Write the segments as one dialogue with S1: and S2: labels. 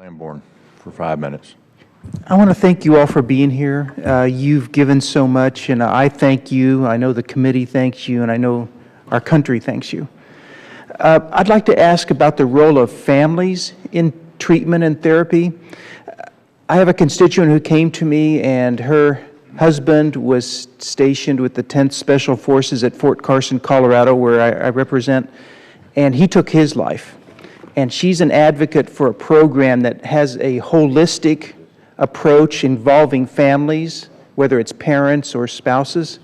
S1: Lamborn for 5 minutes.
S2: I want to thank you all for being here. You've given so much, and I thank you. I know the committee thanks you, and I know our country thanks you. I'd like to ask about the role of families in treatment and therapy. I have a constituent who came to me, and her husband was stationed with the 10th Special Forces at Fort Carson, Colorado, where I represent, and he took his life. And she's an advocate for a program that has a holistic approach involving families, whether it's parents or spouses.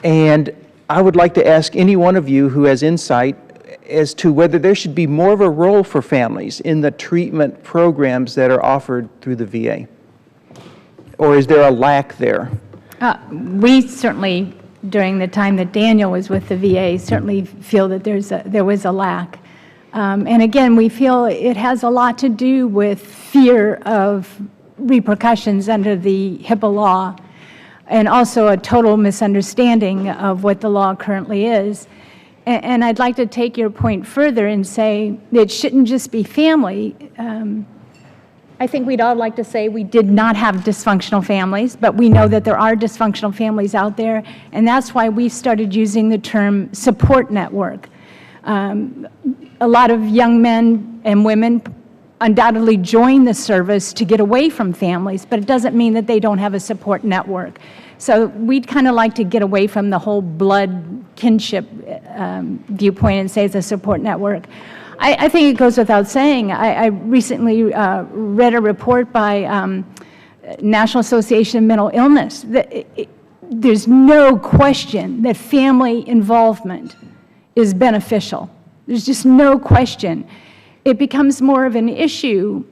S2: And I would like to ask any one of you who has insight as to whether there should be more of a role for families in the treatment programs that are offered through the VA. Or is there a lack there?
S3: We certainly, during the time that Daniel was with the VA, certainly feel that there was a lack. And again, we feel it has a lot to do with fear of repercussions under the HIPAA law, and also a total misunderstanding of what the law currently is. And I'd like to take your point further and say it shouldn't just be family. I think we'd all like to say we did not have dysfunctional families, but we know that there are dysfunctional families out there, and that's why we started using the term support network. A lot of young men and women undoubtedly join the service to get away from families, but it doesn't mean that they don't have a support network. So we'd kind of like to get away from the whole blood kinship viewpoint and say it's a support network. I think it goes without saying. I recently read a report by National Association of Mental Illness that there's no question that family involvement is beneficial. There's just no question. It becomes more of an issue,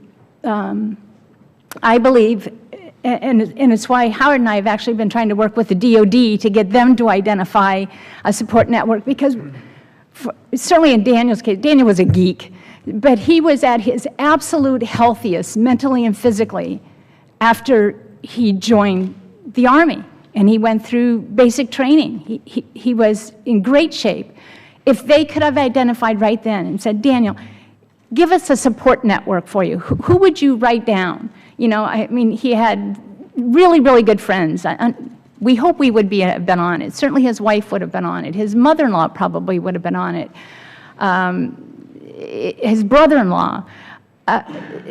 S3: I believe, and it's why Howard and I have actually been trying to work with the DOD to get them to identify a support network, because certainly in Daniel's case, Daniel was a geek, but he was at his absolute healthiest mentally and physically after he joined the Army, and he went through basic training. He was in great shape. If they could have identified right then and said, Daniel, give us a support network for you, who would you write down? You know, I mean, he had really, really good friends. We hope we would have been on it. Certainly his wife would have been on it. His mother-in-law probably would have been on it. His brother-in-law.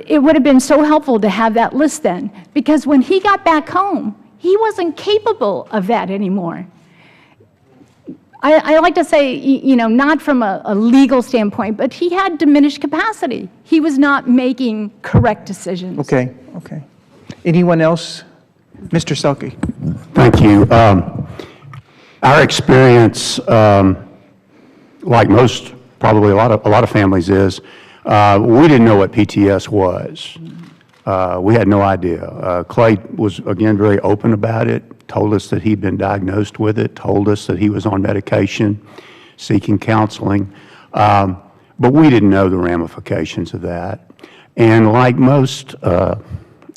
S3: It would have been so helpful to have that list then, because when he got back home, he wasn't capable of that anymore. I like to say, you know, not from a legal standpoint, but he had diminished capacity. He was not making correct decisions.
S2: Okay, okay. Anyone else? Mr. Selke.
S4: Thank you. Our experience, like most, probably a lot of families, is we didn't know what PTS was. We had no idea. Clay was, again, very open about it, told us that he'd been diagnosed with it, told us that he was on medication, seeking counseling, but we didn't know the ramifications of that. And like most of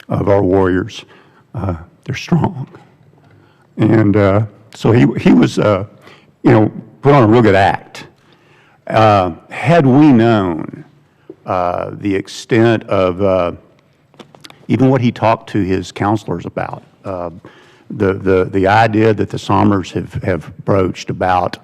S4: our warriors, they're strong. And so he was, you know, put on a real good act. Had we known the extent of even what he talked to his counselors about, the idea that the Sommers have broached about,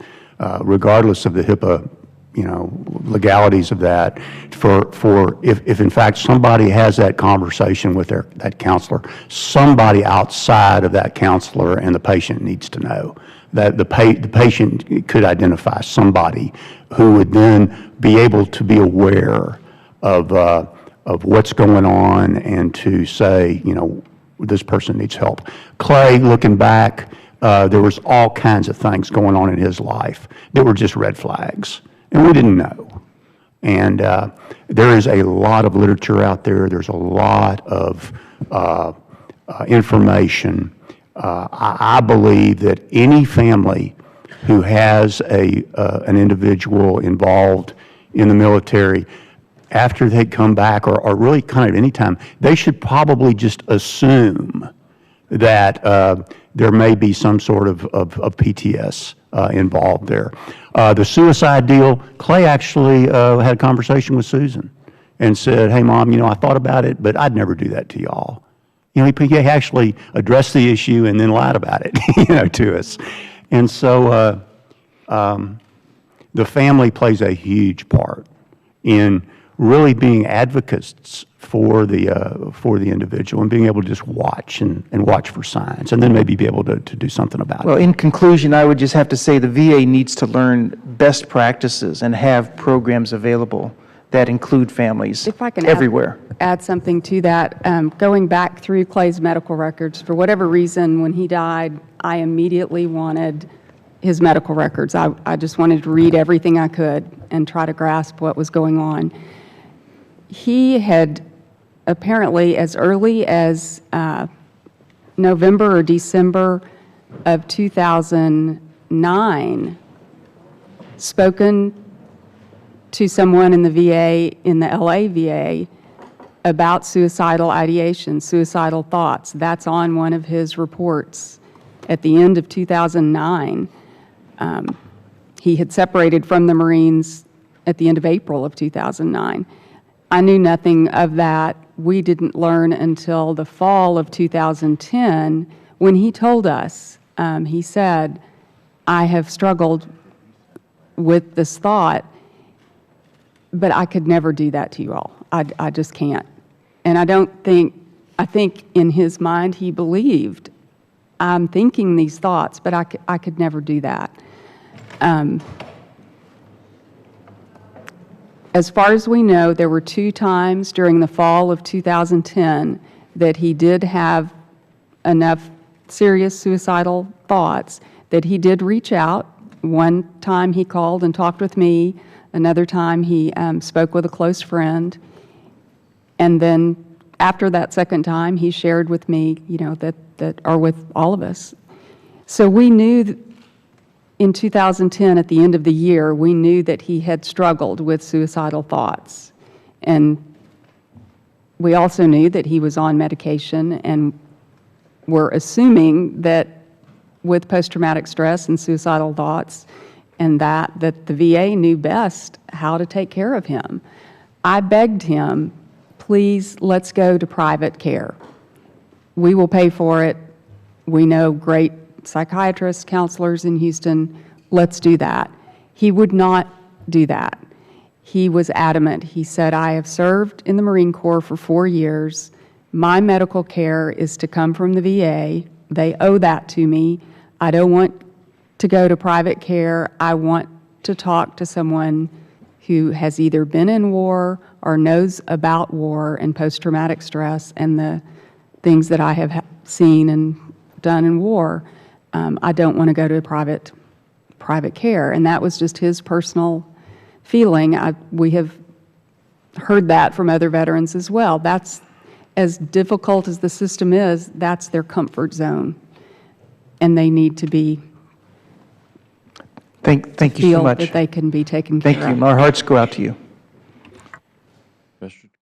S4: regardless of the HIPAA, you know, legalities of that, for if in fact somebody has that conversation with that counselor, somebody outside of that counselor and the patient needs to know that the patient could identify somebody who would then be able to be aware of what's going on and to say, you know, this person needs help. Clay, looking back, there was all kinds of things going on in his life that were just red flags, and we didn't know. And there is a lot of literature out there. There's a lot of information. I believe that any family who has an individual involved in the military, after they come back, or really kind of any time, they should probably just assume that there may be some sort of PTS involved there. The suicide deal, Clay actually had a conversation with Susan and said, hey, Mom, I thought about it, but I'd never do that to y'all. He actually addressed the issue and then lied about it, to us. And so the family plays a huge part in really being advocates for the individual and being able to just watch and watch for signs and then maybe be able to do something about
S2: Well,
S4: it.
S2: in conclusion, I would just have to say the VA needs to learn best practices and have programs available that include families
S5: If I can
S2: everywhere.
S5: add something to that, going back through Clay's medical records, for whatever reason, when he died, I immediately wanted his medical records. I just wanted to read everything I could and try to grasp what was going on. He had apparently, as early as November or December of 2009, spoken to someone in the VA, in the LA VA, about suicidal ideation, suicidal thoughts. That's on one of his reports at the end of 2009. He had separated from the Marines at the end of April of 2009. I knew nothing of that. We didn't learn until the fall of 2010 when he told us, he said, I have struggled with this thought, but I could never do that to you all. I just can't. And I think in his mind he believed, I'm thinking these thoughts, but I could never do that. As far as we know, there were 2 times during the fall of 2010 that he did have enough serious suicidal thoughts that he did reach out. One time he called and talked with me. Another time he spoke with a close friend. And then after that second time, he shared with me, or with all of us. So we knew that in 2010, at the end of the year, we knew that he had struggled with suicidal thoughts. And we also knew that he was on medication, and were assuming that with post-traumatic stress and suicidal thoughts, and that the VA knew best how to take care of him. I begged him, please, let's go to private care. We will pay for it. We know great psychiatrists, counselors in Houston. Let's do that. He would not do that. He was adamant. He said, I have served in the Marine Corps for 4 years. My medical care is to come from the VA. They owe that to me. I don't want to go to private care. I want to talk to someone who has either been in war or knows about war and post-traumatic stress and the things that I have seen and done in war. I don't want to go to private care. And that was just his personal feeling. We have heard that from other veterans as well. That's, as difficult as the system is, that's their comfort zone. And they need to be
S2: Thank you so
S5: feel
S2: much.
S5: that they can be taken care of.
S2: Thank you. Our hearts go out to you.
S1: Mr.